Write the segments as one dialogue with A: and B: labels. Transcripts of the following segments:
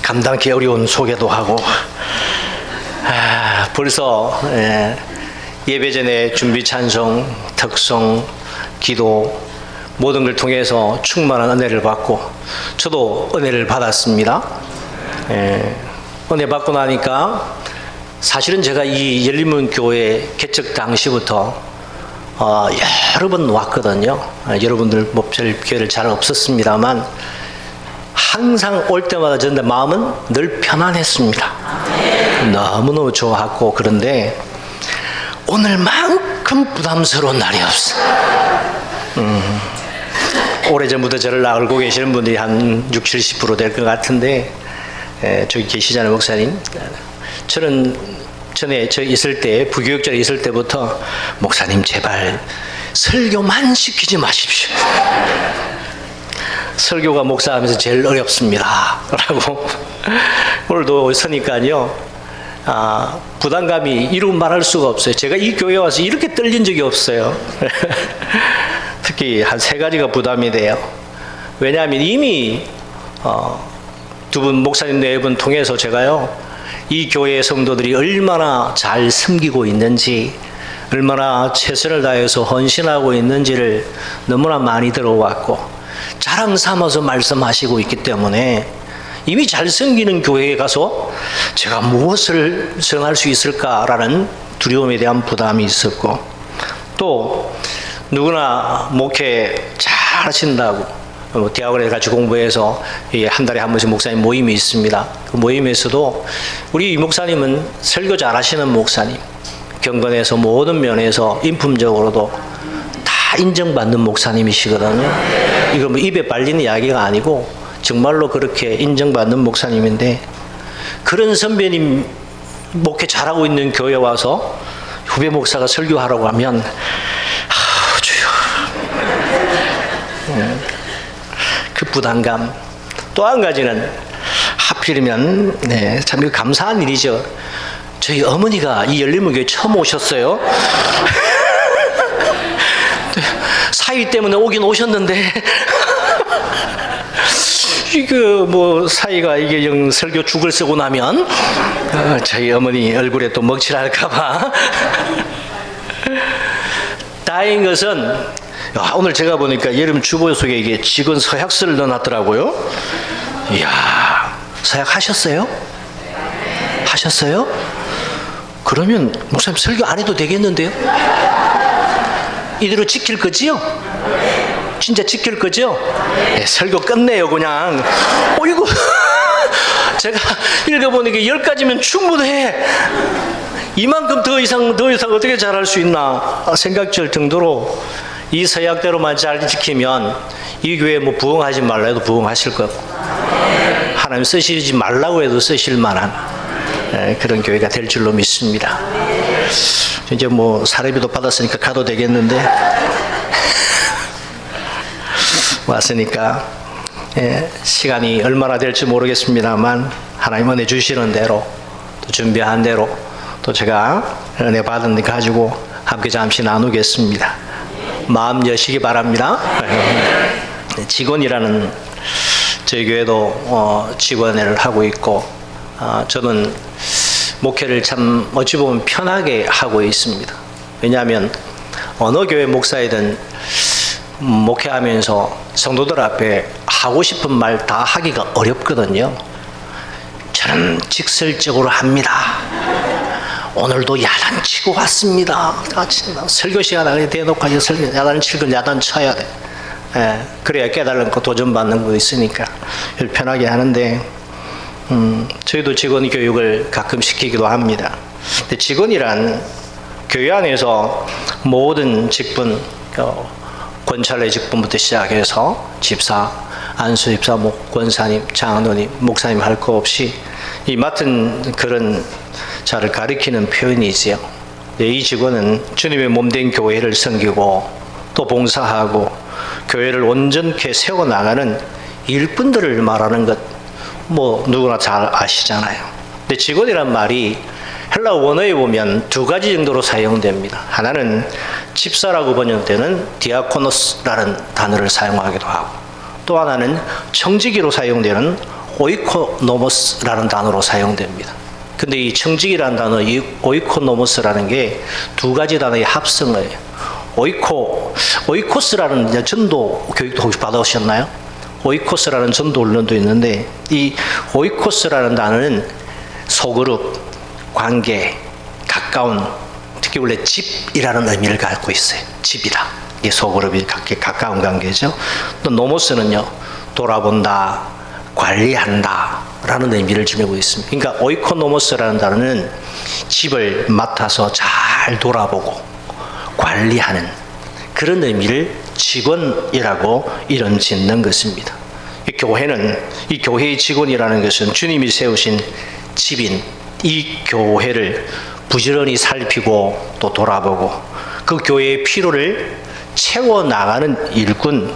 A: 감당하기 어려운 소개도 하고, 벌써 예배 전에 준비 찬송, 특성, 기도 모든 걸 통해서 충만한 은혜를 받고 저도 은혜를 받았습니다. 은혜 받고 나니까 사실은 제가 이 열린문 교회 개척 당시부터 여러 번 왔거든요. 여러분들 뭐 별 기회를 잘 없었습니다만 항상 올 때마다 저는 마음은 늘 편안했습니다. 너무너무 좋았고, 그런데 오늘만큼 부담스러운 날이 없어. 오래전부터 저를 알고 계시는 분들이 한 60, 70% 될 것 같은데, 저기 계시잖아요, 목사님. 저는 전에 저 있을 때, 부교육자에 있을 때부터 목사님 제발 설교만 시키지 마십시오. 설교가 목사하면서 제일 어렵습니다 라고. 오늘도 서니까요, 부담감이 이루 말할 수가 없어요. 제가 이 교회에 와서 이렇게 떨린 적이 없어요. 특히 한 3가지가 부담이 돼요. 왜냐하면 이미 두 분 목사님 4분 통해서 제가요, 이 교회의 성도들이 얼마나 잘 섬기고 있는지, 얼마나 최선을 다해서 헌신하고 있는지를 너무나 많이 들어왔고 자랑 삼아서 말씀하시고 있기 때문에 이미 잘 섬기는 교회에 가서 제가 무엇을 전할 수 있을까라는 두려움에 대한 부담이 있었고, 또 누구나 목회 잘 하신다고 대학원에 같이 공부해서 한 달에 한 번씩 목사님 모임이 있습니다. 그 모임에서도 우리 이 목사님은 설교 잘 하시는 목사님, 경건에서 모든 면에서 인품적으로도 다 인정받는 목사님이시거든요. 이거 뭐 입에 발리는 이야기가 아니고 정말로 그렇게 인정받는 목사님인데, 그런 선배님 목회 잘하고 있는 교회 와서 후배 목사가 설교하라고 하면 주여, 그 부담감. 또 한 가지는 하필이면 참 감사한 일이죠. 저희 어머니가 이 열린문교회 처음 오셨어요. 사위 때문에 오긴 오셨는데 이거 뭐 사위가 이게 영 설교 죽을 쓰고 나면 저희 어머니 얼굴에 또 먹칠할까봐. 다행인 것은 오늘 제가 보니까 여름 주보 속에 이게 직원 서약서를 넣어놨더라고요. 이야, 서약 하셨어요? 하셨어요? 그러면 목사님 설교 안 해도 되겠는데요? 이대로 지킬 거지요? 진짜 지킬 거죠? 네, 설교 끝내요 그냥. 이거 제가 읽어보니까 10가지면 충분해. 이만큼 더 이상 어떻게 잘할 수 있나 생각될 정도로 이 서약대로만 잘 지키면 이 교회 뭐 부흥하지 말라 해도 부흥하실 거고, 하나님 쓰시지 말라고 해도 쓰실 만한 그런 교회가 될 줄로 믿습니다. 이제 뭐 사례비도 받았으니까 가도 되겠는데 왔으니까 시간이 얼마나 될지 모르겠습니다만 하나님 은혜 주시는 대로 또 준비한 대로 또 제가 은혜 받은 데 가지고 함께 잠시 나누겠습니다. 마음 여시기 바랍니다. 직원이라는 저희 교회도 직원을 하고 있고, 저는 목회를 참 어찌 보면 편하게 하고 있습니다. 왜냐하면 어느 교회 목사이든 목회하면서 성도들 앞에 하고 싶은 말 다 하기가 어렵거든요. 저는 직설적으로 합니다. 오늘도 야단 치고 왔습니다. 설교 시간에 대놓고 야단 칠 건 야단 쳐야 돼. 그래야 깨달은 거 도전받는 거 있으니까 편하게 하는데, 저희도 직원 교육을 가끔 시키기도 합니다. 근데 직원이란 교회 안에서 모든 직분, 권찰의 직분부터 시작해서 집사, 안수집사, 권사님, 장로님, 목사님 할 거 없이 이 맡은 그런 자를 가리키는 표현이지요. 이 직원은 주님의 몸된 교회를 섬기고 또 봉사하고 교회를 온전케 세워나가는 일꾼들을 말하는 것, 뭐 누구나 잘 아시잖아요. 근데 직원이란 말이 헬라 원어에 보면 2가지 정도로 사용됩니다. 하나는 집사라고 번역되는 디아코노스라는 단어를 사용하기도 하고, 또 하나는 청지기로 사용되는 오이코노모스라는 단어로 사용됩니다. 근데 이 청직이라는 단어, 이 오이코노모스라는 게 두 가지 단어의 합성어예요. 오이코스라는 전도 교육도 혹시 받아오셨나요? 오이코스라는 전도 훈련도 있는데, 이 오이코스라는 단어는 소그룹, 관계, 가까운, 특히 원래 집이라는 의미를 갖고 있어요. 집이라. 이게 소그룹이 가까운 관계죠. 또 노모스는요, 돌아본다, 관리한다 라는 의미를 지니고 있습니다. 그러니까 오이코노모스라는 단어는 집을 맡아서 잘 돌아보고 관리하는 그런 의미를 직원이라고 이름 짓는 것입니다. 이 교회는, 이 교회의 직원이라는 것은 주님이 세우신 집인 이 교회를 부지런히 살피고 또 돌아보고 그 교회의 필요를 채워나가는 일꾼,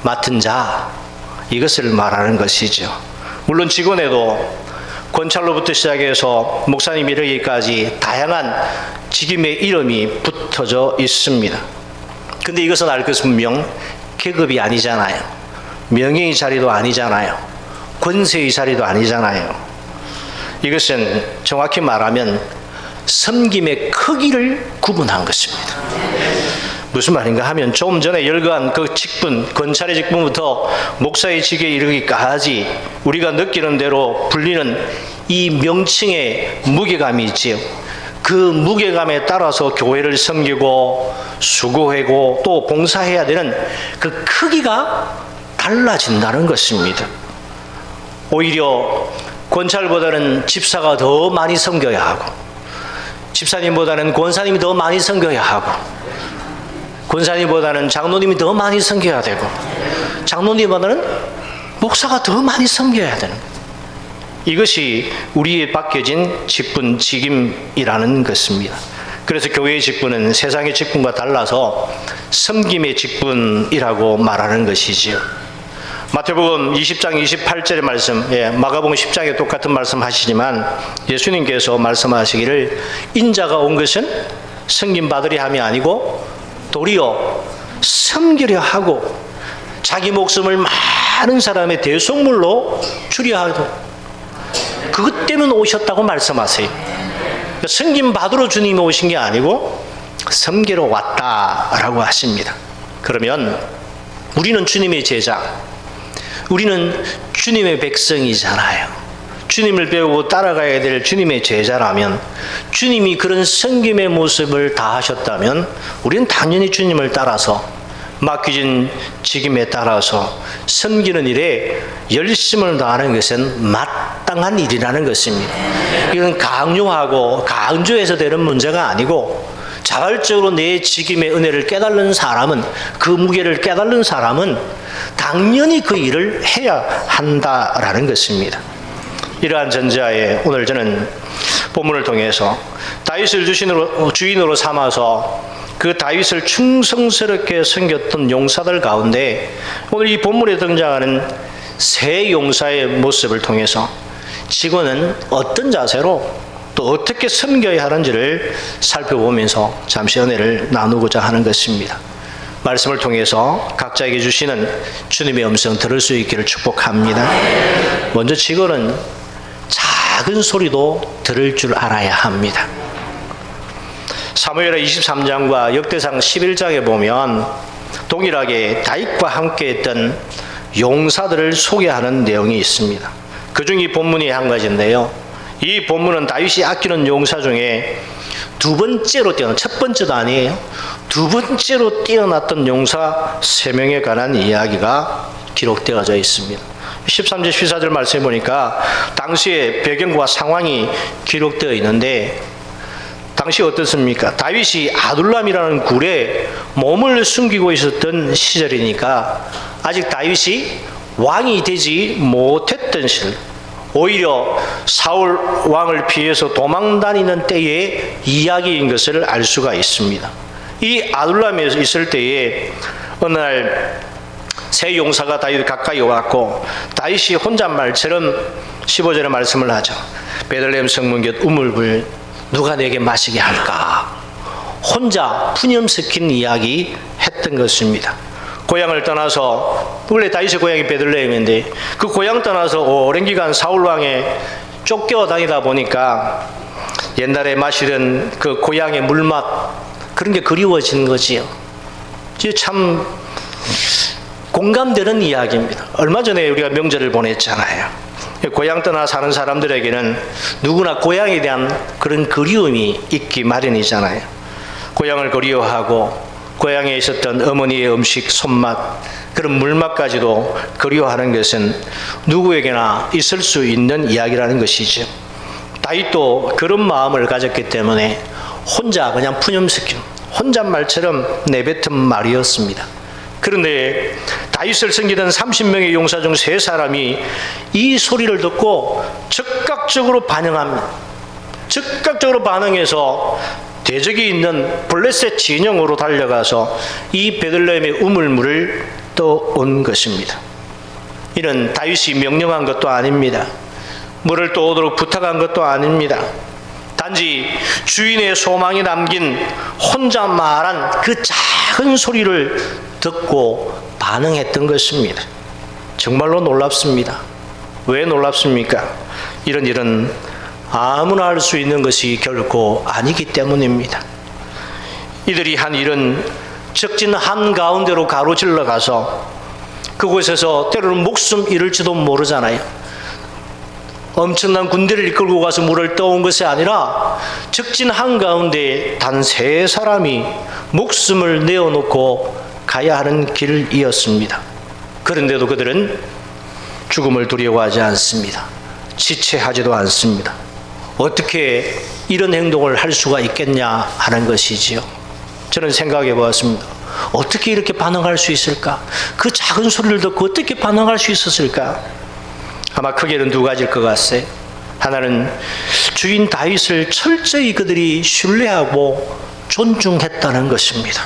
A: 맡은 자, 이것을 말하는 것이죠. 물론 직원에도 권찰로부터 시작해서 목사님 이르기까지 다양한 직임의 이름이 붙어져 있습니다. 근데 이것은 알 것은 분명 계급이 아니잖아요. 명예의 자리도 아니잖아요. 권세의 자리도 아니잖아요. 이것은 정확히 말하면 섬김의 크기를 구분한 것입니다. 무슨 말인가 하면 조금 전에 열거한 그 직분, 권찰의 직분부터 목사의 직에 이르기까지 우리가 느끼는 대로 불리는 이 명칭의 무게감이 있지요. 그 무게감에 따라서 교회를 섬기고 수고하고 또 봉사해야 되는 그 크기가 달라진다는 것입니다. 오히려 권찰보다는 집사가 더 많이 섬겨야 하고, 집사님보다는 권사님이 더 많이 섬겨야 하고, 권사님보다는 장로님이 더 많이 섬겨야 되고, 장로님보다는 목사가 더 많이 섬겨야 되는 거예요. 이것이 우리에 맡겨진 직분, 직임이라는 것입니다. 그래서 교회의 직분은 세상의 직분과 달라서 섬김의 직분이라고 말하는 것이지요. 마태복음 20장 28절의 말씀, 마가복음 10장에 똑같은 말씀 하시지만 예수님께서 말씀하시기를 인자가 온 것은 섬김받으려 함이 아니고 도리어 섬기려 하고 자기 목숨을 많은 사람의 대속물로 주려 하고, 그것 때문에 오셨다고 말씀하세요. 섬김받으러 주님이 오신 게 아니고 섬기러 왔다라고 하십니다. 그러면 우리는 주님의 제자, 우리는 주님의 백성이잖아요. 주님을 배우고 따라가야 될 주님의 제자라면, 주님이 그런 섬김의 모습을 다 하셨다면 우리는 당연히 주님을 따라서 맡겨진 직임에 따라서 섬기는 일에 열심을 다하는 것은 마땅한 일이라는 것입니다. 이건 강요하고 강조해서 되는 문제가 아니고, 자발적으로 내 직임의 은혜를 깨달는 사람은, 그 무게를 깨달는 사람은 당연히 그 일을 해야 한다라는 것입니다. 이러한 전제하에 오늘 저는 본문을 통해서 다윗을 주인으로 삼아서 그 다윗을 충성스럽게 섬겼던 용사들 가운데 오늘 이 본문에 등장하는 세 용사의 모습을 통해서 직원은 어떤 자세로 또 어떻게 섬겨야 하는지를 살펴보면서 잠시 은혜를 나누고자 하는 것입니다. 말씀을 통해서 각자에게 주시는 주님의 음성 들을 수 있기를 축복합니다. 먼저 직원은 작은 소리도 들을 줄 알아야 합니다. 사무엘하 23장과 역대상 11장에 보면 동일하게 다윗과 함께 했던 용사들을 소개하는 내용이 있습니다. 그중 이 본문이 한 가지인데요. 이 본문은 다윗이 아끼는 용사 중에 두 번째로 뛰어난, 첫 번째도 아니에요. 두 번째로 뛰어났던 용사 3명에 관한 이야기가 기록되어져 있습니다. 13절 14절 말씀해 보니까 당시의 배경과 상황이 기록되어 있는데, 당시 어떻습니까? 다윗이 아둘람이라는 굴에 몸을 숨기고 있었던 시절이니까 아직 다윗이 왕이 되지 못했던 시절, 오히려 사울 왕을 피해서 도망다니는 때의 이야기인 것을 알 수가 있습니다. 이 아둘람에 있을 때에 어느 날 세 용사가 다윗 가까이 왔고, 다윗이 혼잣말처럼 15절에 말씀을 하죠. 베들레헴 성문 곁 우물물 누가 내게 마시게 할까? 혼자 푸념 섞인 이야기 했던 것입니다. 고향을 떠나서, 원래 다윗의 고향이 베들레헴인데 그 고향 떠나서 오랜 기간 사울 왕에 쫓겨 다니다 보니까 옛날에 마시던 그 고향의 물맛, 그런 게 그리워지는 거지요. 이제 참 공감되는 이야기입니다. 얼마 전에 우리가 명절을 보냈잖아요. 고향 떠나 사는 사람들에게는 누구나 고향에 대한 그런 그리움이 있기 마련이잖아요. 고향을 그리워하고 고향에 있었던 어머니의 음식 손맛, 그런 물맛까지도 그리워하는 것은 누구에게나 있을 수 있는 이야기라는 것이죠. 다윗도 그런 마음을 가졌기 때문에 혼자 그냥 푸념스킨 혼잣말처럼 내뱉은 말이었습니다. 그런데 다윗을 섬기던 30명의 용사 중 3사람이 이 소리를 듣고 즉각적으로 반응합니다. 즉각적으로 반응해서 대적이 있는 블레셋 진영으로 달려가서 이 베들레헴의 우물물을 떠온 것입니다. 이는 다윗이 명령한 것도 아닙니다. 물을 떠오도록 부탁한 것도 아닙니다. 단지 주인의 소망이 담긴 혼자 말한 그 작은 소리를 듣고 반응했던 것입니다. 정말로 놀랍습니다. 왜 놀랍습니까? 이런 일은 아무나 할 수 있는 것이 결코 아니기 때문입니다. 이들이 한 일은 적진 한가운데로 가로질러 가서 그곳에서 때로는 목숨 잃을지도 모르잖아요. 엄청난 군대를 이끌고 가서 물을 떠온 것이 아니라 적진 한가운데 단 3사람이 목숨을 내어놓고 가야 하는 길이었습니다. 그런데도 그들은 죽음을 두려워하지 않습니다. 지체하지도 않습니다. 어떻게 이런 행동을 할 수가 있겠냐 하는 것이지요. 저는 생각해 보았습니다. 어떻게 이렇게 반응할 수 있을까? 그 작은 소리를 듣고 어떻게 반응할 수 있었을까? 아마 크게는 2가지일 것 같아요. 하나는 주인 다윗을 철저히 그들이 신뢰하고 존중했다는 것입니다.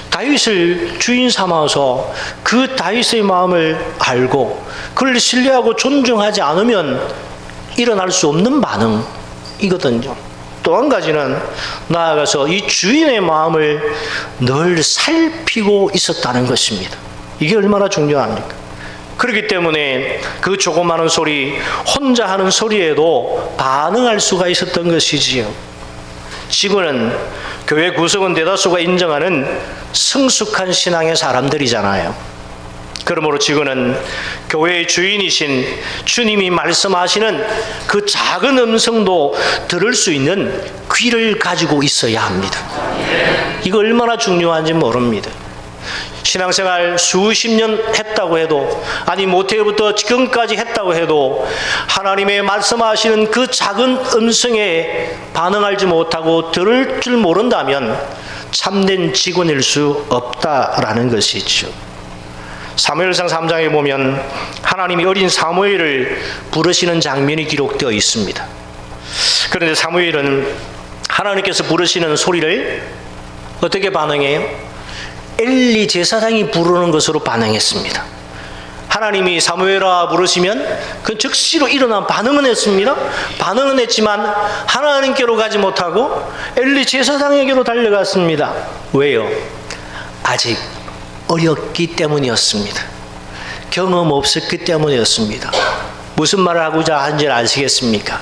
A: 다윗을 주인 삼아서 그 다윗의 마음을 알고 그를 신뢰하고 존중하지 않으면 일어날 수 없는 반응이거든요. 또 한 가지는 나아가서 이 주인의 마음을 늘 살피고 있었다는 것입니다. 이게 얼마나 중요합니까? 그렇기 때문에 그 조그마한 소리, 혼자 하는 소리에도 반응할 수가 있었던 것이지요. 지금은 교회 구성원 대다수가 인정하는 성숙한 신앙의 사람들이잖아요. 그러므로 지금은 교회의 주인이신 주님이 말씀하시는 그 작은 음성도 들을 수 있는 귀를 가지고 있어야 합니다. 이거 얼마나 중요한지 모릅니다. 신앙생활 수십 년 했다고 해도, 아니 모태부터 지금까지 했다고 해도 하나님의 말씀하시는 그 작은 음성에 반응하지 못하고 들을 줄 모른다면 참된 직원일 수 없다라는 것이죠. 사무엘상 3장에 보면 하나님이 어린 사무엘을 부르시는 장면이 기록되어 있습니다. 그런데 사무엘은 하나님께서 부르시는 소리를 어떻게 반응해요? 엘리 제사장이 부르는 것으로 반응했습니다. 하나님이 사무엘아 부르시면 그 즉시로 일어난 반응은 했습니다. 반응은 했지만 하나님께로 가지 못하고 엘리 제사장에게로 달려갔습니다. 왜요? 아직 어렸기 때문이었습니다. 경험 없었기 때문이었습니다. 무슨 말을 하고자 하는지 아시겠습니까?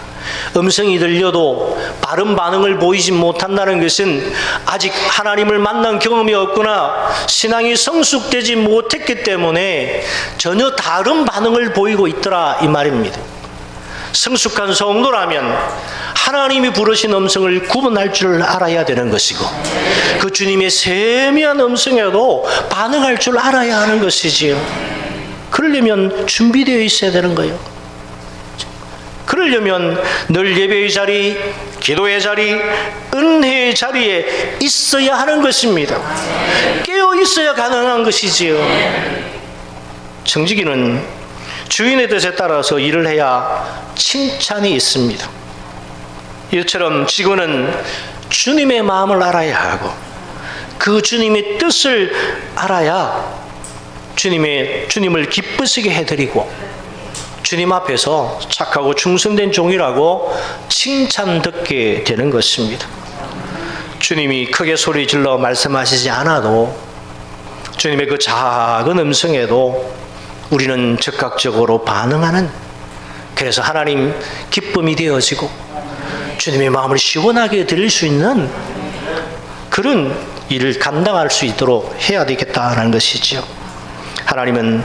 A: 음성이 들려도 바른 반응을 보이지 못한다는 것은 아직 하나님을 만난 경험이 없거나 신앙이 성숙되지 못했기 때문에 전혀 다른 반응을 보이고 있더라 이 말입니다. 성숙한 성도라면 하나님이 부르신 음성을 구분할 줄 알아야 되는 것이고 그 주님의 세미한 음성에도 반응할 줄 알아야 하는 것이지요. 그러려면 준비되어 있어야 되는 거예요. 그러려면 늘 예배의 자리, 기도의 자리, 은혜의 자리에 있어야 하는 것입니다. 깨어 있어야 가능한 것이지요. 정직이는 주인의 뜻에 따라서 일을 해야 칭찬이 있습니다. 이처럼 직원은 주님의 마음을 알아야 하고 그 주님의 뜻을 알아야 주님을 기쁘시게 해드리고 주님 앞에서 착하고 충성된 종이라고 칭찬 듣게 되는 것입니다. 주님이 크게 소리 질러 말씀하시지 않아도 주님의 그 작은 음성에도 우리는 즉각적으로 반응하는, 그래서 하나님 기쁨이 되어지고 주님의 마음을 시원하게 드릴 수 있는 그런 일을 감당할 수 있도록 해야 되겠다는 것이지요. 하나님은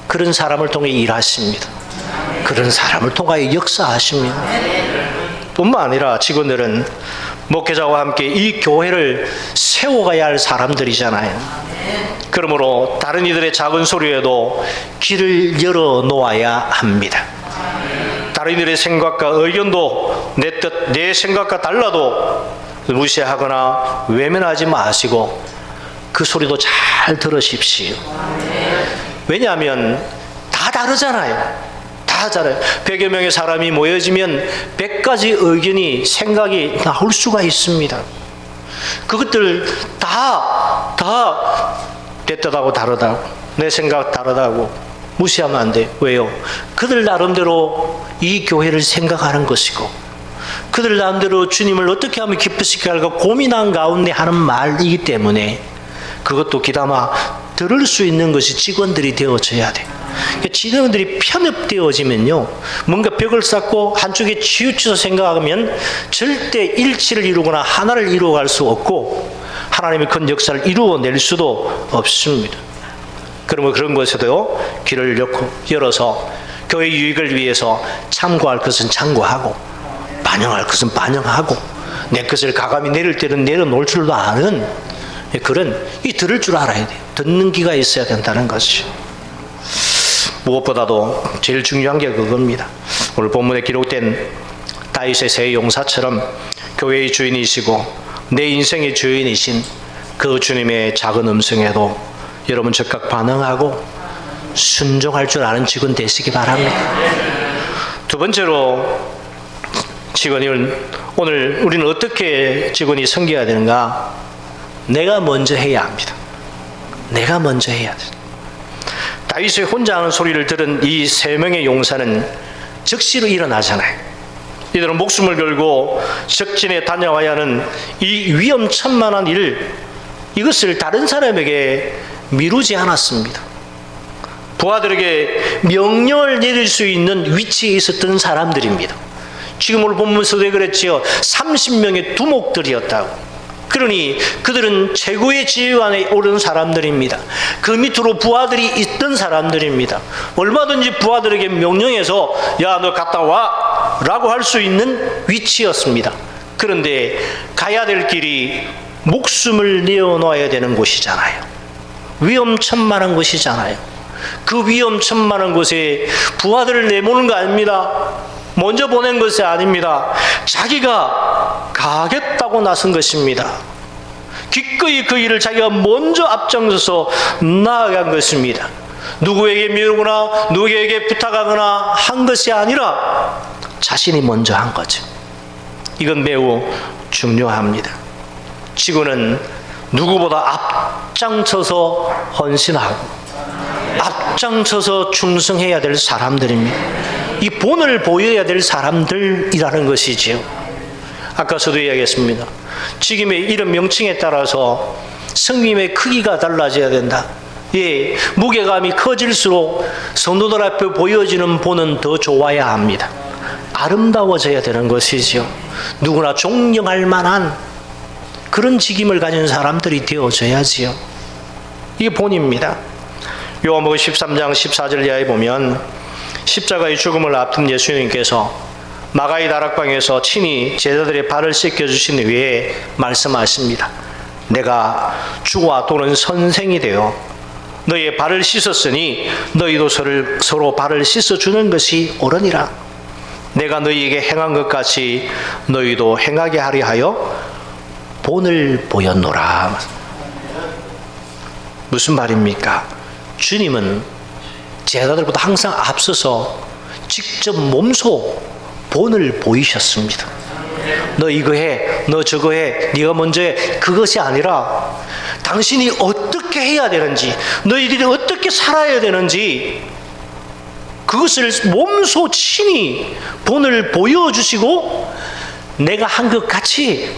A: 그런 사람을 통해 일하십니다. 그런 사람을 통하여 역사하십니다. 뿐만 아니라 직원들은 목회자와 함께 이 교회를 세워가야 할 사람들이잖아요. 그러므로 다른 이들의 작은 소리에도 길을 열어 놓아야 합니다. 다른 이들의 생각과 의견도 내 뜻, 내 생각과 달라도 무시하거나 외면하지 마시고 그 소리도 잘 들으십시오. 왜냐하면 다 다르잖아요. 다 다르요. 100여 명의 사람이 모여지면 100가지 의견이, 생각이 나올 수가 있습니다. 그것들 다 내 뜻하고 다르다고, 내 생각 다르다고 무시하면 안 돼. 왜요? 그들 나름대로 이 교회를 생각하는 것이고, 그들 나름대로 주님을 어떻게 하면 기쁘시게 할까 고민한 가운데 하는 말이기 때문에 그것도 귀담아 들을 수 있는 것이 직원들이 되어져야 돼. 직원들이 편협되어지면요, 뭔가 벽을 쌓고 한쪽에 치우쳐서 생각하면 절대 일치를 이루거나 하나를 이루어갈 수 없고 하나님의 큰 역사를 이루어낼 수도 없습니다. 그러면 그런 것에도 길을 열어서 교회 유익을 위해서 참고할 것은 참고하고 반영할 것은 반영하고 내 것을 가감히 내릴 때는 내려놓을 줄도 아는 그런, 이 들을 줄 알아야 돼요. 듣는 귀가 있어야 된다는 것이죠. 무엇보다도 제일 중요한 게 그겁니다. 오늘 본문에 기록된 다윗의 세 용사처럼 교회의 주인이시고 내 인생의 주인이신 그 주님의 작은 음성에도 여러분 즉각 반응하고 순종할 줄 아는 직원 되시기 바랍니다. 두 번째로 직원을, 오늘 우리는 어떻게 직원이 섬겨야 되는가? 내가 먼저 해야 합니다. 내가 먼저 해야 돼. 다윗이 혼자 하는 소리를 들은 이 세 명의 용사는 즉시로 일어나잖아요. 이들은 목숨을 걸고 적진에 다녀와야 하는 이 위험천만한 일, 이것을 다른 사람에게 미루지 않았습니다. 부하들에게 명령을 내릴 수 있는 위치에 있었던 사람들입니다. 지금 오늘 본문에서도 그랬지요. 30명의 두목들이었다고. 그러니 그들은 최고의 지휘관에 오른 사람들입니다. 그 밑으로 부하들이 있던 사람들입니다. 얼마든지 부하들에게 명령해서 야, 너 갔다 와 라고 할 수 있는 위치였습니다. 그런데 가야 될 길이 목숨을 내어놓아야 되는 곳이잖아요. 위험천만한 곳이잖아요. 그 위험천만한 곳에 부하들을 내모는 거 아닙니다. 먼저 보낸 것이 아닙니다. 자기가 가겠다고 나선 것입니다. 기꺼이 그 일을 자기가 먼저 앞장서서 나아간 것입니다. 누구에게 미루거나 누구에게 부탁하거나 한 것이 아니라 자신이 먼저 한 거죠. 이건 매우 중요합니다. 직원은 누구보다 앞장서서 헌신하고 앞장서서 충성해야 될 사람들입니다. 이 본을 보여야 될 사람들이라는 것이지요. 아까서도 이야기했습니다. 직임의 이름 명칭에 따라서 성김의 크기가 달라져야 된다. 예, 무게감이 커질수록 성도들 앞에 보여지는 본은 더 좋아야 합니다. 아름다워져야 되는 것이지요. 누구나 존경할 만한 그런 직임을 가진 사람들이 되어져야지요. 이게 본입니다. 요한복음 13장 14절 이하에 보면 십자가의 죽음을 앞둔 예수님께서 마가의 다락방에서 친히 제자들의 발을 씻겨주신 후에 말씀하십니다. 내가 주와 또는 선생이 되어 너희의 발을 씻었으니 너희도 서로 발을 씻어주는 것이 옳으니라. 내가 너희에게 행한 것 같이 너희도 행하게 하려 하여 본을 보였노라. 무슨 말입니까? 주님은 제자들보다 항상 앞서서 직접 몸소 본을 보이셨습니다. 너 이거 해, 너 저거 해, 네가 먼저 해. 그것이 아니라 당신이 어떻게 해야 되는지, 너희들이 어떻게 살아야 되는지 그것을 몸소 친히 본을 보여주시고 내가 한 것 같이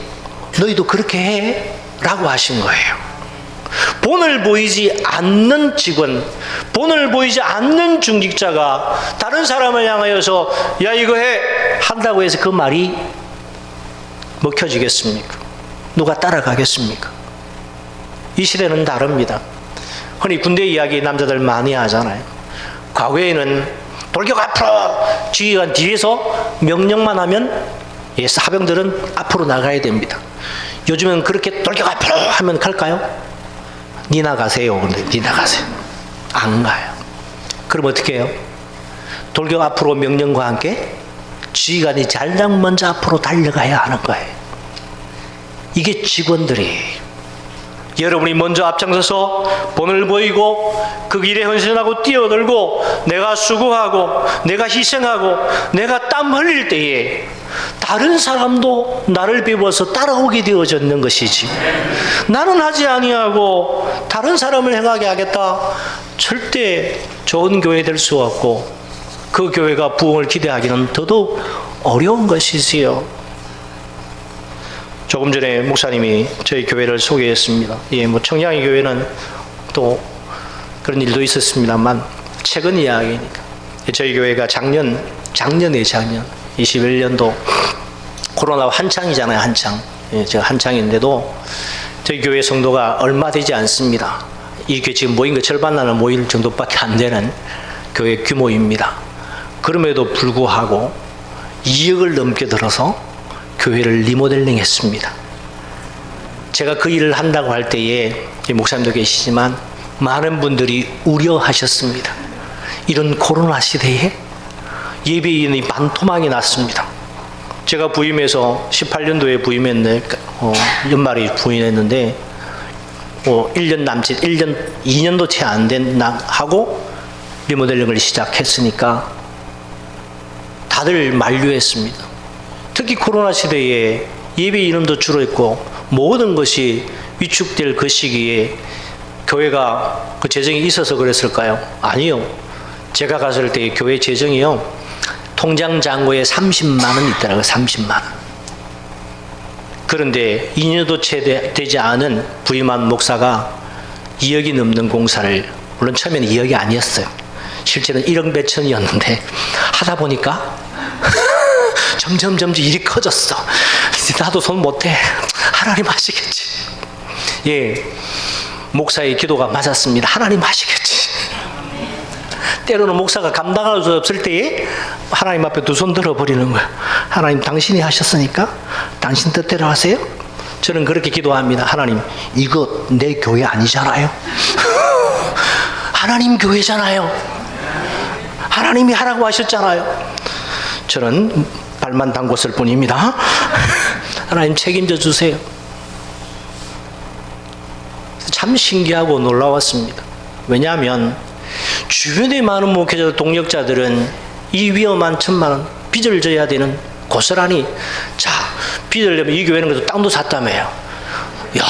A: 너희도 그렇게 해 라고 하신 거예요. 본을 보이지 않는 직원, 본을 보이지 않는 중직자가 다른 사람을 향하여서 야 이거 해 한다고 해서 그 말이 먹혀지겠습니까? 누가 따라가겠습니까? 이 시대는 다릅니다. 흔히 군대 이야기 남자들 많이 하잖아요. 과거에는 돌격 앞으로, 지휘관 뒤에서 명령만 하면 사병들은 앞으로 나가야 됩니다. 요즘은 그렇게 돌격 앞으로 하면 갈까요? 니 나가세요. 근데 니 나가세요. 안 가요. 그럼 어떻게 해요? 돌격 앞으로 명령과 함께 지휘관이 잘장 먼저 앞으로 달려가야 하는 거예요. 이게 직원들이에요. 여러분이 먼저 앞장서서 본을 보이고 그 길에 헌신하고 뛰어들고 내가 수고하고 내가 희생하고 내가 땀 흘릴 때에 다른 사람도 나를 배워서 따라오게 되어졌는 것이지, 나는 하지 아니하고 다른 사람을 행하게 하겠다, 절대 좋은 교회 될 수 없고 그 교회가 부흥을 기대하기는 더더욱 어려운 것이지요. 조금 전에 목사님이 저희 교회를 소개했습니다. 청량리 교회는 또 그런 일도 있었습니다만 최근 이야기니까. 저희 교회가 작년 21년도 코로나 한창이잖아요. 제가 한창인데도 저희 교회 성도가 얼마 되지 않습니다. 이 교회 지금 모인 거 절반 나는 모일 정도밖에 안 되는 교회 규모입니다. 그럼에도 불구하고 2억을 넘게 들어서 교회를 리모델링 했습니다. 제가 그 일을 한다고 할 때에 목사님도 계시지만 많은 분들이 우려하셨습니다. 이런 코로나 시대에 예배인이 반토막이 났습니다. 제가 부임해서 18년도에 부임했는데 연말에 부임했는데 1년 남짓 2년도 채 안 된 하고 리모델링을 시작했으니까 다들 만류했습니다. 특히 코로나 시대에 예배 인원도 줄어있고 모든 것이 위축될 그 시기에 교회가 그 재정이 있어서 그랬을까요? 아니요. 제가 갔을 때 교회 재정이요, 통장 잔고에 30만 원 있더라고요. 30만 원. 그런데 2년도 채 되지 않은 부임한 목사가 2억이 넘는 공사를, 물론 처음에는 2억이 아니었어요. 실제는 1억 몇천이었는데 하다 보니까 점점 일이 커졌어. 나도 손 못해. 하나님 하시겠지. 목사의 기도가 맞았습니다. 하나님 하시겠지. 때로는 목사가 감당할 수 없을 때에 하나님 앞에 두 손 들어버리는 거야. 하나님 당신이 하셨으니까 당신 뜻대로 하세요. 저는 그렇게 기도합니다. 하나님, 이거 내 교회 아니잖아요. 하나님 교회잖아요. 하나님이 하라고 하셨잖아요. 저는 발만 담궜을 뿐입니다. 하나님 책임져 주세요. 참 신기하고 놀라웠습니다. 왜냐하면 주변에 많은 목회자 동력자들은 이 위험한 1,000만 원 빚을 져야 되는, 고스란히 빚을 내면, 이 교회는 그래도 땅도 샀다며요. 야,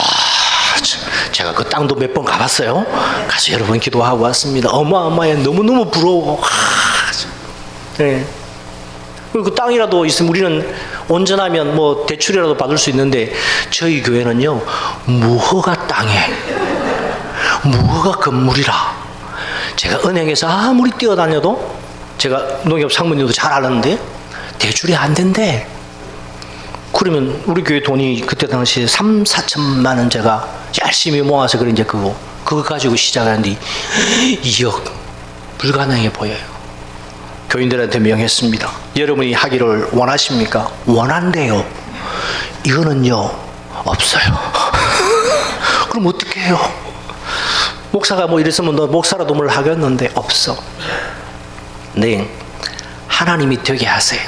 A: 제가 그 땅도 몇 번 가봤어요. 가서 여러 번 기도하고 왔습니다. 어마어마해. 너무너무 부러워. 그 땅이라도 있으면 우리는 온전하면 대출이라도 받을 수 있는데, 저희 교회는요, 무허가 땅에 무허가 건물이라. 제가 은행에서 아무리 뛰어다녀도, 제가 농협 상무님도 잘 아는데 대출이 안 된대. 그러면 우리 교회 돈이 그때 당시에 3,4천만 원 제가 열심히 모아서 그런지 그거 가지고 시작하는데 2억 불가능해 보여요. 교인들한테 명했습니다. 여러분이 하기를 원하십니까? 원한대요. 이거는요, 없어요. 그럼 어떻게 해요? 목사가 이랬으면 너 목사라도 뭘 하겠는데 없어. 네, 하나님이 되게 하세요.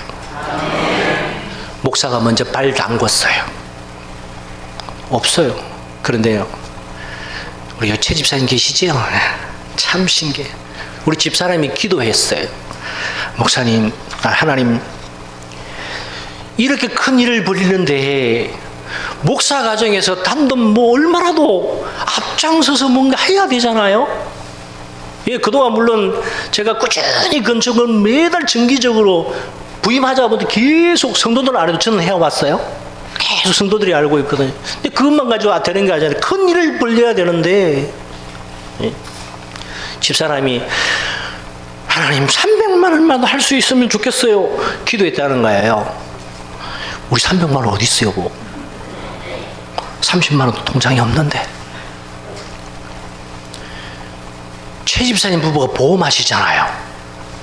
A: 목사가 먼저 발 담궜어요. 없어요. 그런데요, 우리 최 집사님 계시죠? 참 신기해. 우리 집사람이 기도했어요. 목사님, 하나님, 이렇게 큰 일을 벌이는데 목사 가정에서 단돈 얼마라도 앞장서서 뭔가 해야 되잖아요. 그동안 물론 제가 꾸준히 건축을 매달 정기적으로 부임하자마자 계속 성도들 아래도 저는 해왔어요. 계속 성도들이 알고 있거든요. 근데 그것만 가지고 되는 게 아니잖아요. 큰 일을 벌려야 되는데, 집사람이 하나님 300만 원만 할 수 있으면 좋겠어요. 기도했다는 거예요. 우리 300만 원 어디 있어요, 여보? 30만 원도 통장에 없는데. 최 집사님 부부가 보험하시잖아요.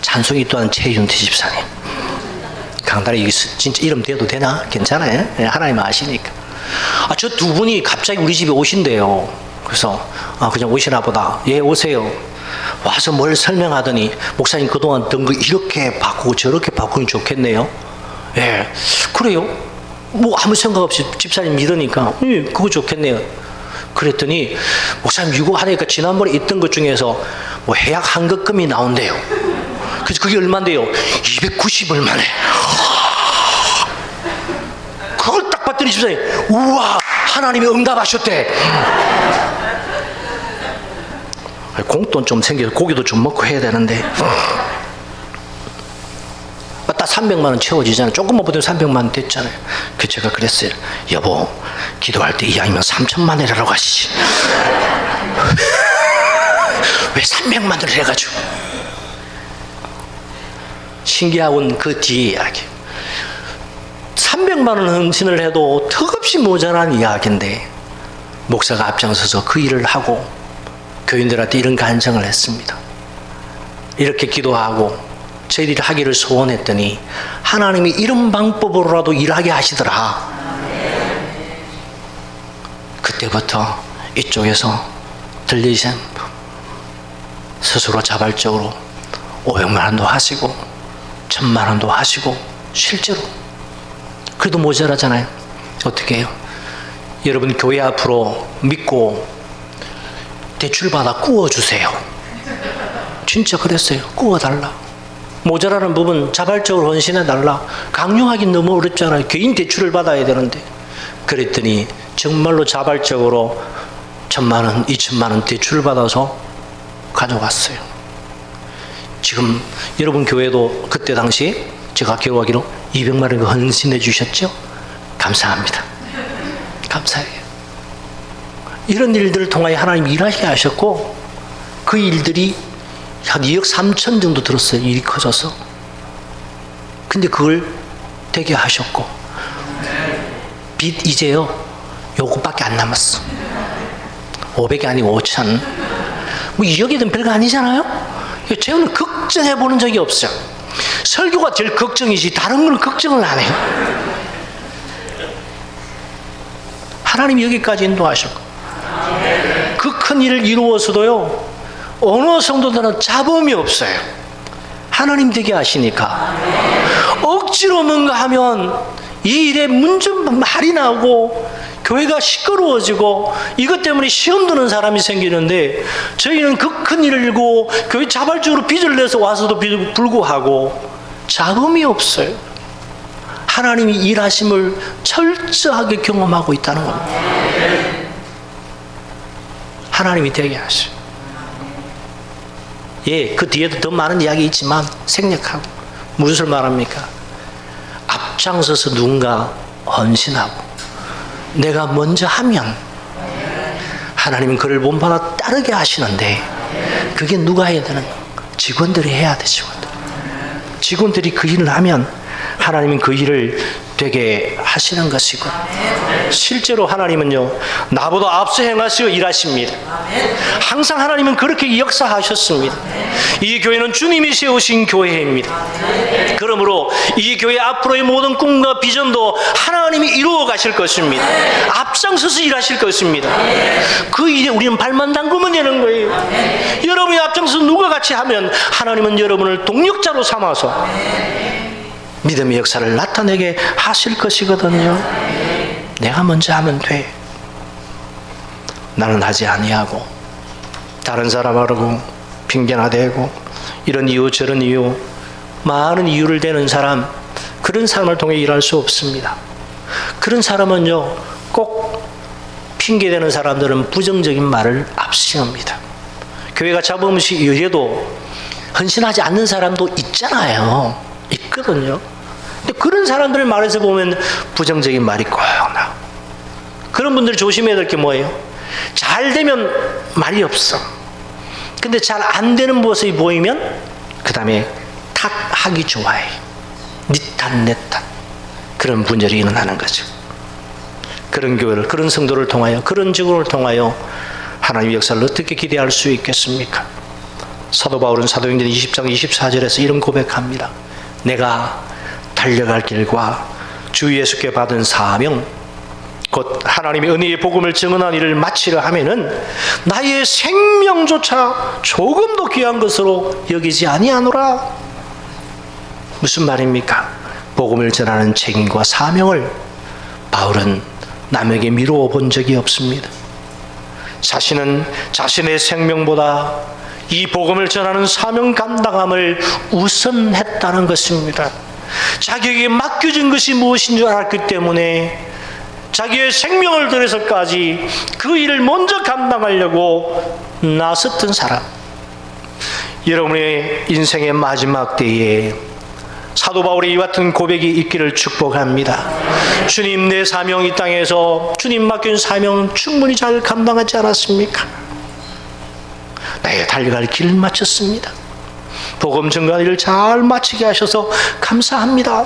A: 찬송이 또한 최윤태 집사님. 강단에 진짜 이름 대도 되나? 괜찮아요? 네, 하나님 아시니까. 저 두 분이 갑자기 우리 집에 오신대요. 그래서 그냥 오시나 보다. 예, 오세요. 와서 뭘 설명하더니 목사님 그동안 든 거 이렇게 바꾸고 저렇게 바꾸면 좋겠네요. 예, 그래요? 뭐 아무 생각 없이 집사님 믿으니까 예, 그거 좋겠네요. 그랬더니 목사님 이거 하니까 지난번에 있던 것 중에서 뭐 해약 환급금이 나온대요. 그래서 그게 얼마인데요? 290 얼마네. 그걸 딱 봤더니 집사님, 우와, 하나님이 응답하셨대. 공돈 좀 생겨서 고기도 좀 먹고 해야 되는데 딱 300만 원 채워지잖아요. 조금만 보더니 300만 원 됐잖아요. 그 제가 그랬어요. 여보, 기도할 때 이왕이면 3천만 원이라고 하시지. 왜 300만 원을 해가지고. 신기하군 그 뒤에 이야기. 300만 원 헌신을 해도 턱없이 모자란 이야기인데 목사가 앞장서서 그 일을 하고 교인들한테 이런 간증을 했습니다. 이렇게 기도하고 저희들이 하기를 소원했더니 하나님이 이런 방법으로라도 일하게 하시더라. 그때부터 이쪽에서 들리신 스스로 자발적으로 500만 원도 하시고 1000만 원도 하시고 실제로 그래도 모자라잖아요. 어떻게 해요? 여러분 교회 앞으로 믿고 대출받아 구워주세요. 진짜 그랬어요. 구워달라. 모자라는 부분 자발적으로 헌신해달라. 강요하긴 너무 어렵잖아요. 개인 대출을 받아야 되는데. 그랬더니 정말로 자발적으로 1000만 원, 2000만 원 대출을 받아서 가져갔어요. 지금 여러분 교회도 그때 당시 제가 기록하기로 200만 원 헌신해 주셨죠? 감사합니다. 감사해요. 이런 일들을 통하여 하나님이 일하게 하셨고 그 일들이 한 2억 3천 정도 들었어요. 일이 커져서. 근데 그걸 되게 하셨고 빚 이제요 요것밖에 안 남았어. 500이 아니고 5천. 뭐 2억이든 별거 아니잖아요. 저는 걱정해 보는 적이 없어요. 설교가 제일 걱정이지 다른 건 걱정을 안 해요. 하나님이 여기까지 인도하셨고 그 큰 일을 이루어서도요 어느 성도들은 잡음이 없어요. 하나님 되게 하시니까. 억지로 뭔가 하면 이 일에 말이 나오고 교회가 시끄러워지고 이것 때문에 시험 드는 사람이 생기는데 저희는 그 큰 일을 일고 교회 자발적으로 빚을 내서 와서도 불구하고 잡음이 없어요. 하나님이 일하심을 철저하게 경험하고 있다는 겁니다. 하나님이 되게 하셔요. 예, 그 뒤에도 더 많은 이야기 있지만 생략하고 무엇을 말합니까? 앞장서서 누군가 헌신하고 내가 먼저 하면 하나님은 그를 본받아 따르게 하시는데 그게 누가 해야 되는 거예요? 직원들이 해야 돼. 직원들이 그 일을 하면 하나님은 그 일을 되게 하시는 것이고 실제로 하나님은요 나보다 앞서 행하시고 일하십니다. 항상 하나님은 그렇게 역사하셨습니다. 이 교회는 주님이 세우신 교회입니다. 그러므로 이 교회 앞으로의 모든 꿈과 비전도 하나님이 이루어 가실 것입니다. 앞장서서 일하실 것입니다. 그 일에 우리는 발만 담그면 되는 거예요. 여러분이 앞장서서 누가 같이 하면 하나님은 여러분을 동력자로 삼아서 믿음의 역사를 나타내게 하실 것이거든요. 내가 먼저 하면 돼. 나는 하지 아니하고 다른 사람하고 핑계나 대고 이런 이유 저런 이유 많은 이유를 대는 사람, 그런 사람을 통해 일할 수 없습니다. 그런 사람은요 꼭 핑계대는 사람들은 부정적인 말을 앞세웁니다. 교회가 잡음없이 이래도 헌신하지 않는 사람도 있잖아요. 있거든요. 근데 그런 사람들 말에서 보면 부정적인 말이 꼭 그런 분들 조심해야 될 게 뭐예요? 잘 되면 말이 없어. 근데 잘 안 되는 모습이 보이면 그 다음에 탓하기 좋아해. 니 탓, 내 탓. 그런 분열이 일어나는 거죠. 그런 교회를, 그런 성도를 통하여, 그런 직원을 통하여 하나님의 역사를 어떻게 기대할 수 있겠습니까? 사도 바울은 사도행전 20장 24절에서 이런 고백합니다. 내가 달려갈 길과 주 예수께 받은 사명, 곧 하나님의 은혜의 복음을 증언한 일을 마치려 하면은 나의 생명조차 조금도 귀한 것으로 여기지 아니하노라. 무슨 말입니까? 복음을 전하는 책임과 사명을 바울은 남에게 미루어 본 적이 없습니다. 자신은 자신의 생명보다 이 복음을 전하는 사명 감당함을 우선했다는 것입니다. 자기에게 맡겨진 것이 무엇인 줄 알았기 때문에 자기의 생명을 들여서까지 그 일을 먼저 감당하려고 나섰던 사람. 여러분의 인생의 마지막 때에 사도 바울의 이와 같은 고백이 있기를 축복합니다. 주님, 내 사명 이 땅에서 주님 맡긴 사명은 충분히 잘 감당하지 않았습니까? 나의 달려갈 길을 마쳤습니다. 복음 전가는 일을 잘 마치게 하셔서 감사합니다.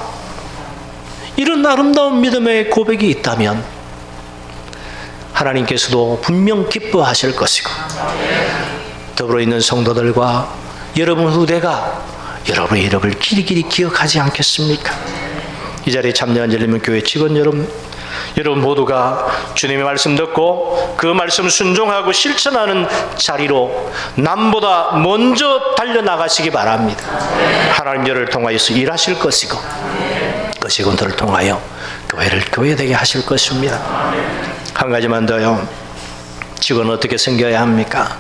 A: 이런 아름다운 믿음의 고백이 있다면 하나님께서도 분명 기뻐하실 것이고, 더불어 있는 성도들과 여러분 후대가 여러분의 이름을 길이길이 기억하지 않겠습니까? 이 자리에 참여한 열린문교회 직원 여러분 모두가 주님의 말씀 듣고 그 말씀 순종하고 실천하는 자리로 남보다 먼저 달려나가시기 바랍니다. 하나님 저를 통하여서 일하실 것이고 그 직원들을 통하여 교회를 교회되게 하실 것입니다. 한 가지만 더요. 직원은 어떻게 섬겨야 합니까?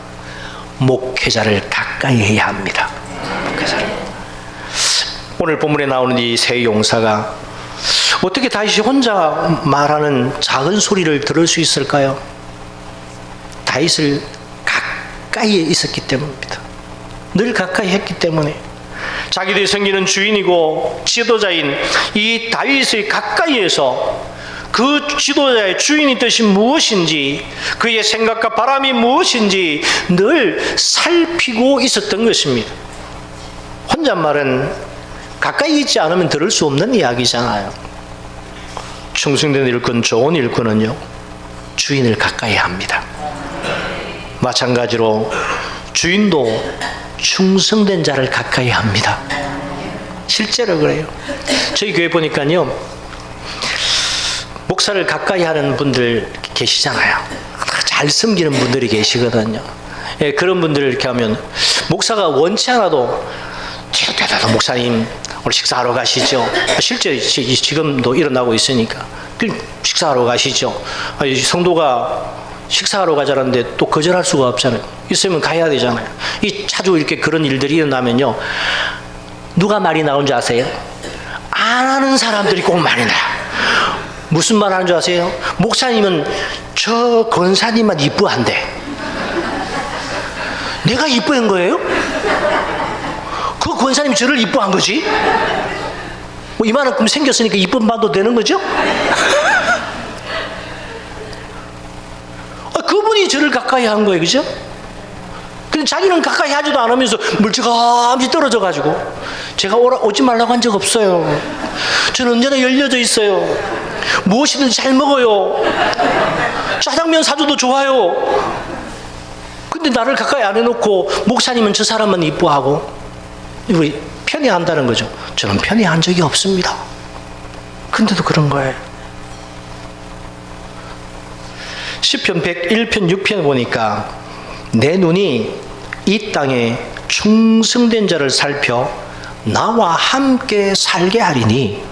A: 목회자를 가까이 해야 합니다. 목회자를. 오늘 본문에 나오는 이 세 용사가 어떻게 다윗이 혼자 말하는 작은 소리를 들을 수 있을까요? 다윗을 가까이에 있었기 때문입니다. 늘 가까이 했기 때문에. 자기들이 섬기는 주인이고 지도자인 이 다윗의 가까이에서 그 지도자의 주인의 뜻이 무엇인지, 그의 생각과 바람이 무엇인지 늘 살피고 있었던 것입니다. 혼잣말은 가까이 있지 않으면 들을 수 없는 이야기잖아요. 충성된 일꾼, 좋은 일꾼은요, 주인을 가까이 합니다. 마찬가지로 주인도 충성된 자를 가까이 합니다. 실제로 그래요. 저희 교회 보니까요, 목사를 가까이 하는 분들 계시잖아요. 잘 섬기는 분들이 계시거든요. 예, 그런 분들을 이렇게 하면 목사가 원치 않아도 대단한 목사님 오늘 식사하러 가시죠. 실제 지금도 일어나고 있으니까 식사하러 가시죠. 성도가 식사하러 가자는데 또 거절할 수가 없잖아요. 있으면 가야 되잖아요. 이 자주 이렇게 그런 일들이 일어나면요, 누가 말이 나온 줄 아세요? 안 하는 사람들이 꼭 말이 나요. 무슨 말 하는 줄 아세요? 목사님은 저 권사님만 이뻐한대. 내가 이뻐한 거예요? 그 권사님이 저를 이뻐한 거지? 뭐 이만큼 생겼으니까 이쁨 받아도 되는 거죠? 그분이 저를 가까이 한 거예요, 그죠? 근데 자기는 가까이 하지도 않으면서 멀찌감치 떨어져가지고, 제가 오지 말라고 한 적 없어요. 저는 언제나 열려져 있어요. 무엇이든지 잘 먹어요. 짜장면 사줘도 좋아요. 근데 나를 가까이 안 해놓고 목사님은 저 사람만 이뻐하고, 이거 편애한다는 거죠. 저는 편애한 적이 없습니다. 근데도 그런 거예요. 시편 101편 6편 보니까 내 눈이 이 땅에 충성된 자를 살펴 나와 함께 살게 하리니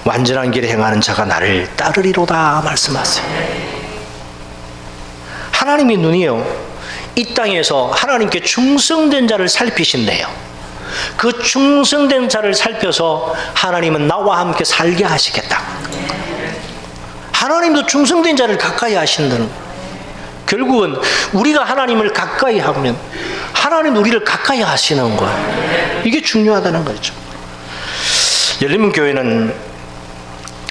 A: 완전한 길에 행하는 자가 나를 따르리로다 말씀하세요. 하나님의 눈이요, 이 땅에서 하나님께 충성된 자를 살피신대요. 그 충성된 자를 살펴서 하나님은 나와 함께 살게 하시겠다. 하나님도 충성된 자를 가까이 하신다는 거예요. 결국은 우리가 하나님을 가까이 하면 하나님 우리를 가까이 하시는 거예요. 이게 중요하다는 거죠. 열린문교회는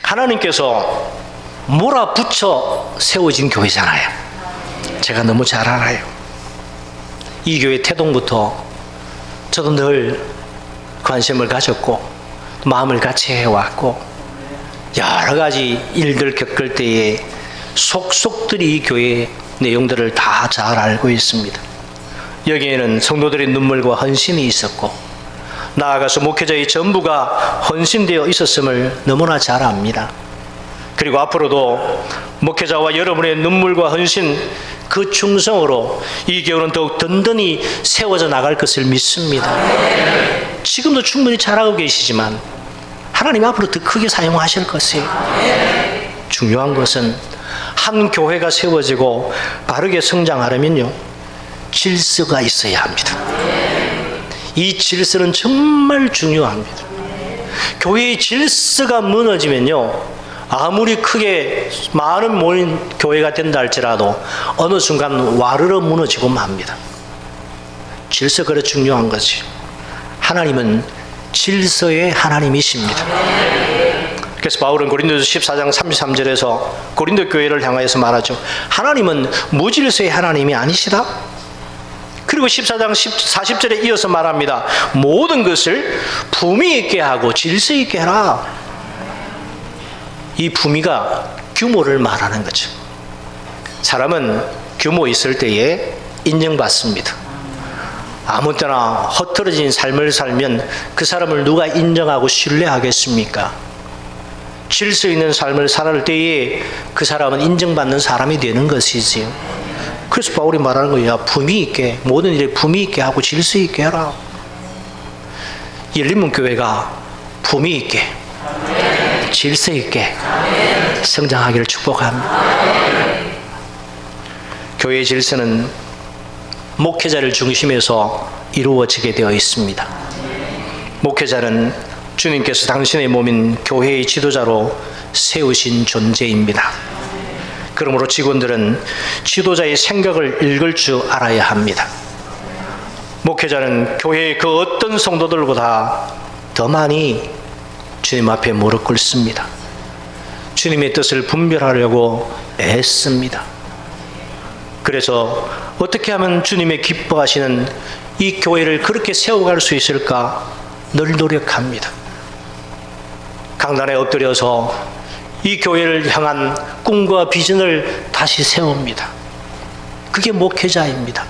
A: 하나님께서 몰아붙여 세워진 교회잖아요. 제가 너무 잘 알아요. 이 교회 태동부터 저도 늘 관심을 가졌고 마음을 같이 해왔고 여러 가지 일들 겪을 때에 속속들이 이 교회의 내용들을 다 잘 알고 있습니다. 여기에는 성도들의 눈물과 헌신이 있었고 나아가서 목회자의 전부가 헌신되어 있었음을 너무나 잘 압니다. 그리고 앞으로도 목회자와 여러분의 눈물과 헌신, 그 충성으로 이 교회는 더욱 든든히 세워져 나갈 것을 믿습니다. 지금도 충분히 잘하고 계시지만 하나님 앞으로 더 크게 사용하실 것이에요. 중요한 것은 한 교회가 세워지고 바르게 성장하려면요, 질서가 있어야 합니다. 이 질서는 정말 중요합니다. 교회의 질서가 무너지면요, 아무리 크게 많은 모인 교회가 된다 할지라도 어느 순간 와르르 무너지고 맙니다. 질서, 그래 중요한 거지. 하나님은 질서의 하나님이십니다. 그래서 바울은 고린도서 14장 33절에서 고린도 교회를 향하여서 말하죠. 하나님은 무질서의 하나님이 아니시다. 그리고 14장 40절에 이어서 말합니다. 모든 것을 품위 있게 하고 질서 있게 해라. 이 품위가 규모를 말하는 거죠. 사람은 규모 있을 때에 인정받습니다. 아무 때나 허틀어진 삶을 살면 그 사람을 누가 인정하고 신뢰하겠습니까? 질서 있는 삶을 살을 때에 그 사람은 인정받는 사람이 되는 것이지요. 그래서 바울이 말하는 거예요. 품위 있게, 모든 일에 품위 있게 하고 질서 있게 해라. 열린문 교회가 품위 있게, 질서 있게 성장하기를 축복합니다. 교회의 질서는 목회자를 중심에서 이루어지게 되어 있습니다. 목회자는 주님께서 당신의 몸인 교회의 지도자로 세우신 존재입니다. 그러므로 직원들은 지도자의 생각을 읽을 줄 알아야 합니다. 목회자는 교회의 그 어떤 성도들보다 더 많이 주님 앞에 무릎 꿇습니다. 주님의 뜻을 분별하려고 애씁니다. 그래서 어떻게 하면 주님의 기뻐하시는 이 교회를 그렇게 세워갈 수 있을까 늘 노력합니다. 강단에 엎드려서 이 교회를 향한 꿈과 비전을 다시 세웁니다. 그게 목회자입니다.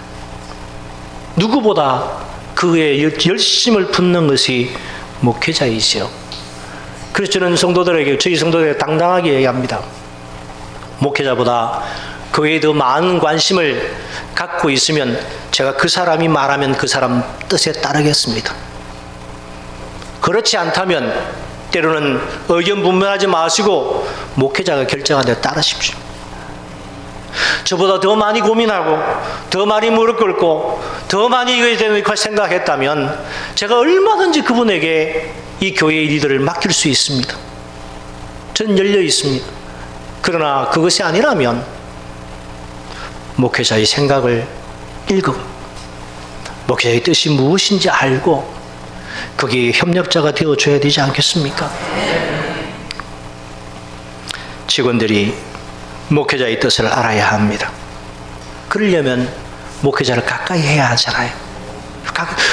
A: 누구보다 그의 열심을 붓는 것이 목회자이지요. 그래서 저는 성도들에게, 저희 성도들에게 당당하게 얘기합니다. 목회자보다 교회에 더 많은 관심을 갖고 있으면 제가 그 사람이 말하면 그 사람 뜻에 따르겠습니다. 그렇지 않다면 때로는 의견 분분하지 마시고 목회자가 결정한 데 따르십시오. 저보다 더 많이 고민하고 더 많이 무릎 꿇고 더 많이 이거에 대해서 생각했다면 제가 얼마든지 그분에게 이 교회의 리더를 맡길 수 있습니다. 저는 열려 있습니다. 그러나 그것이 아니라면 목회자의 생각을 읽고 목회자의 뜻이 무엇인지 알고 거기에 협력자가 되어줘야 되지 않겠습니까? 직원들이 목회자의 뜻을 알아야 합니다. 그러려면 목회자를 가까이 해야 하잖아요.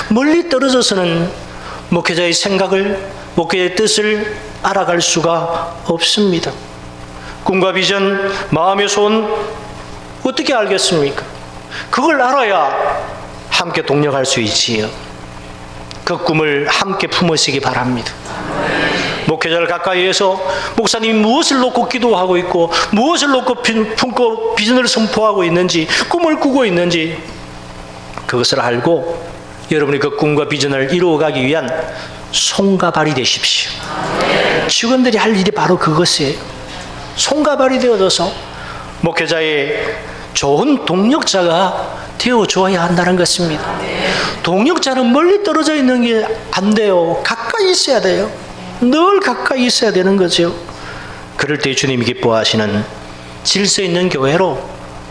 A: 멀리 떨어져서는 목회자의 생각을, 목회자의 뜻을 알아갈 수가 없습니다. 꿈과 비전, 마음의 소원 어떻게 알겠습니까? 그걸 알아야 함께 동력할 수 있지요. 그 꿈을 함께 품으시기 바랍니다. 목회자를 가까이 해서 목사님이 무엇을 놓고 기도하고 있고 무엇을 놓고 품고 비전을 선포하고 있는지, 꿈을 꾸고 있는지 그것을 알고 여러분이 그 꿈과 비전을 이루어가기 위한 손과 발이 되십시오. 직원들이 할 일이 바로 그것이에요. 손과 발이 되어져서 목회자의 좋은 동력자가 되어줘야 한다는 것입니다. 동력자는 멀리 떨어져 있는 게 안 돼요. 가까이 있어야 돼요. 늘 가까이 있어야 되는 거죠. 그럴 때 주님이 기뻐하시는 질서 있는 교회로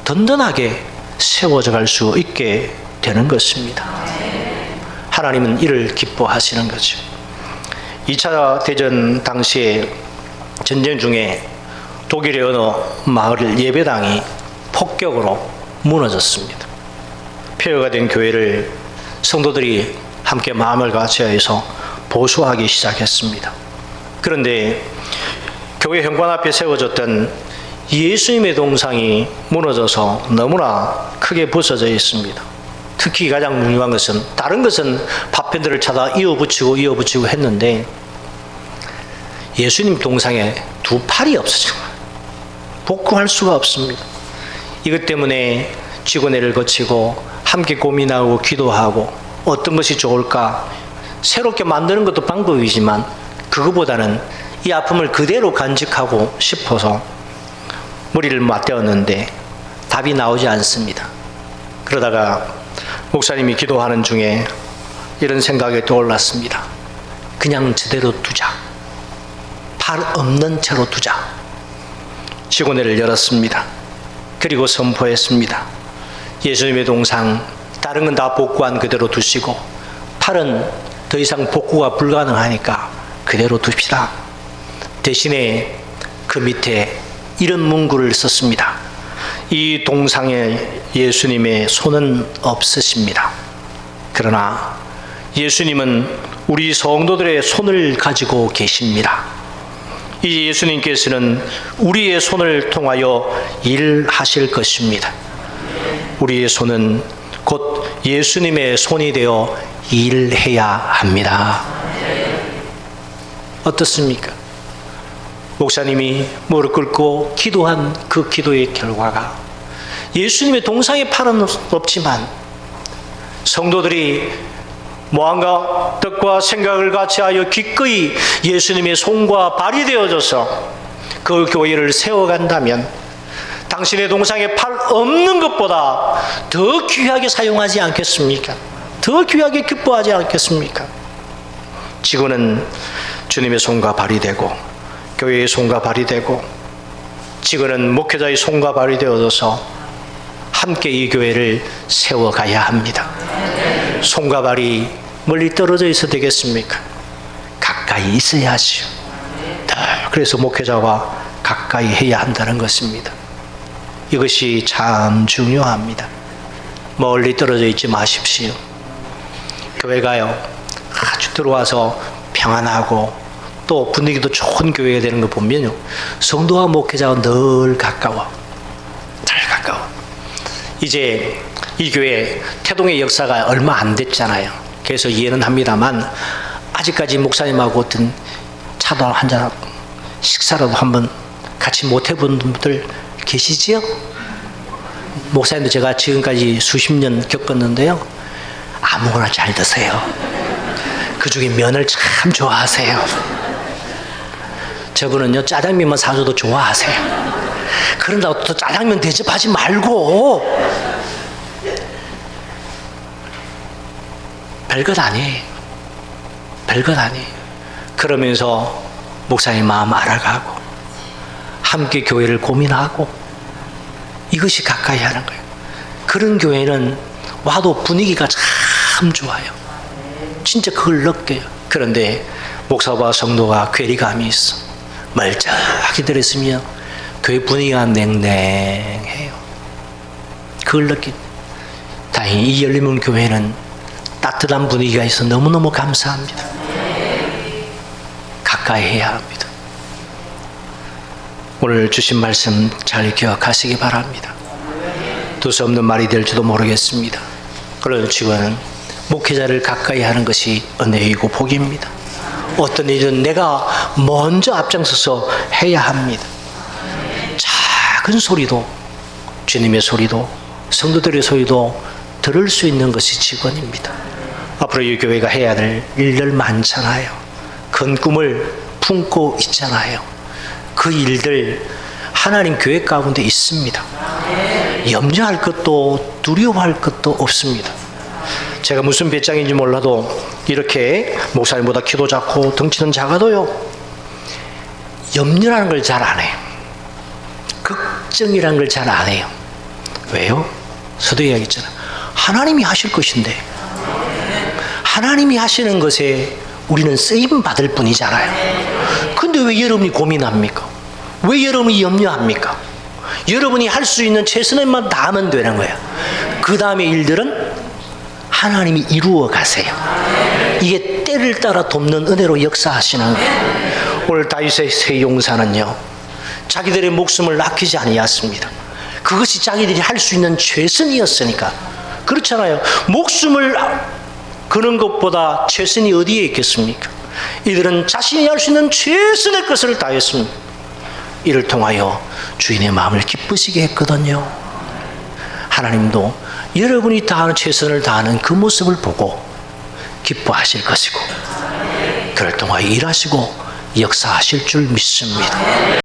A: 든든하게 세워져 갈 수 있게 되는 것입니다. 하나님은 이를 기뻐하시는 거죠. 2차 대전 당시에 전쟁 중에 독일의 어느 마을 예배당이 폭격으로 무너졌습니다. 폐허가 된 교회를 성도들이 함께 마음을 같이해서 보수하기 시작했습니다. 그런데 교회 현관 앞에 세워졌던 예수님의 동상이 무너져서 너무나 크게 부서져 있습니다. 특히 가장 중요한 것은, 다른 것은 파편들을 찾아 이어붙이고 했는데 예수님 동상에 두 팔이 없어진 거예요. 복구할 수가 없습니다. 이것 때문에 직원회를 거치고 함께 고민하고 기도하고 어떤 것이 좋을까, 새롭게 만드는 것도 방법이지만 그거보다는 이 아픔을 그대로 간직하고 싶어서 머리를 맞대었는데 답이 나오지 않습니다. 그러다가 목사님이 기도하는 중에 이런 생각이 떠올랐습니다. 그냥 저대로 두자. 팔 없는 채로 두자. 직원회를 열었습니다. 그리고 선포했습니다. 예수님의 동상, 다른 건 다 복구한 그대로 두시고 팔은 더 이상 복구가 불가능하니까 그대로 둡시다. 대신에 그 밑에 이런 문구를 썼습니다. 이 동상에 예수님의 손은 없으십니다. 그러나 예수님은 우리 성도들의 손을 가지고 계십니다. 이 예수님께서는 우리의 손을 통하여 일하실 것입니다. 우리의 손은 곧 예수님의 손이 되어 일해야 합니다. 어떻습니까? 목사님이 무릎 꿇고 기도한 그 기도의 결과가, 예수님의 동상의 팔은 없지만 성도들이 마음과 뜻과 생각을 같이하여 기꺼이 예수님의 손과 발이 되어져서 그 교회를 세워간다면 당신의 동상에 팔 없는 것보다 더 귀하게 사용하지 않겠습니까? 더 귀하게 기뻐하지 않겠습니까? 직원은 주님의 손과 발이 되고, 교회의 손과 발이 되고, 직원은 목회자의 손과 발이 되어져서 함께 이 교회를 세워가야 합니다. 손과 발이 멀리 떨어져 있어도 되겠습니까? 가까이 있어야 하지요. 그래서 목회자와 가까이 해야 한다는 것입니다. 이것이 참 중요합니다. 멀리 떨어져 있지 마십시오. 교회가요, 아주 들어와서 평안하고 또 분위기도 좋은 교회가 되는 거 보면요, 성도와 목회자가 늘 가까워. 이제 이 교회 태동의 역사가 얼마 안 됐잖아요. 그래서 이해는 합니다만 아직까지 목사님하고 어떤 차도 한잔하고 식사라도 한번 같이 못 해본 분들 계시지요? 목사님도 제가 지금까지 수십 년 겪었는데요, 아무거나 잘 드세요. 그 중에 면을 참 좋아하세요. 저분은요, 짜장면만 사줘도 좋아하세요. 그런다고 또 짜장면 대접하지 말고, 별것 아니에요. 별것 아니에요. 그러면서 목사님 마음 알아가고 함께 교회를 고민하고, 이것이 가까이 하는 거예요. 그런 교회는 와도 분위기가 참 좋아요. 진짜 그걸 느껴요. 그런데 목사와 성도가 괴리감이 있어. 멀쩡하게 들었으면 교회 분위기가 냉랭해요. 그걸 느낍니다. 다행히 이 열린문 교회는 따뜻한 분위기가 있어 너무너무 감사합니다. 가까이 해야 합니다. 오늘 주신 말씀 잘 기억하시기 바랍니다. 두서없는 말이 될지도 모르겠습니다. 그런 직원은 목회자를 가까이 하는 것이 은혜이고 복입니다. 어떤 일은 내가 먼저 앞장서서 해야 합니다. 작은 소리도, 주님의 소리도, 성도들의 소리도 들을 수 있는 것이 직원입니다. 앞으로 이 교회가 해야 될 일들 많잖아요. 큰 꿈을 품고 있잖아요. 그 일들 하나님 교회 가운데 있습니다. 염려할 것도 두려워할 것도 없습니다. 제가 무슨 배짱인지 몰라도 이렇게 목사님보다 키도 작고 덩치는 작아도요, 염려라는 걸 잘 안 해요. 걱정이라는 걸 잘 안 해요. 왜요? 서도 이야기했잖아요. 하나님이 하실 것인데, 하나님이 하시는 것에 우리는 쓰임 받을 뿐이잖아요. 근데 왜 여러분이 고민합니까? 왜 여러분이 염려합니까? 여러분이 할 수 있는 최선의만 다하면 되는 거예요. 그 다음의 일들은 하나님이 이루어 가세요. 이게 때를 따라 돕는 은혜로 역사하시는 거예요. 오늘 다윗의 세 용사는요, 자기들의 목숨을 아끼지 아니했습니다. 그것이 자기들이 할 수 있는 최선이었으니까. 그렇잖아요. 목숨을 거는 것보다 최선이 어디에 있겠습니까? 이들은 자신이 할 수 있는 최선의 것을 다했습니다. 이를 통하여 주인의 마음을 기쁘시게 했거든요. 하나님도 여러분이 다하는 최선을 다하는 그 모습을 보고 기뻐하실 것이고, 그를 통하여 일하시고 역사하실 줄 믿습니다.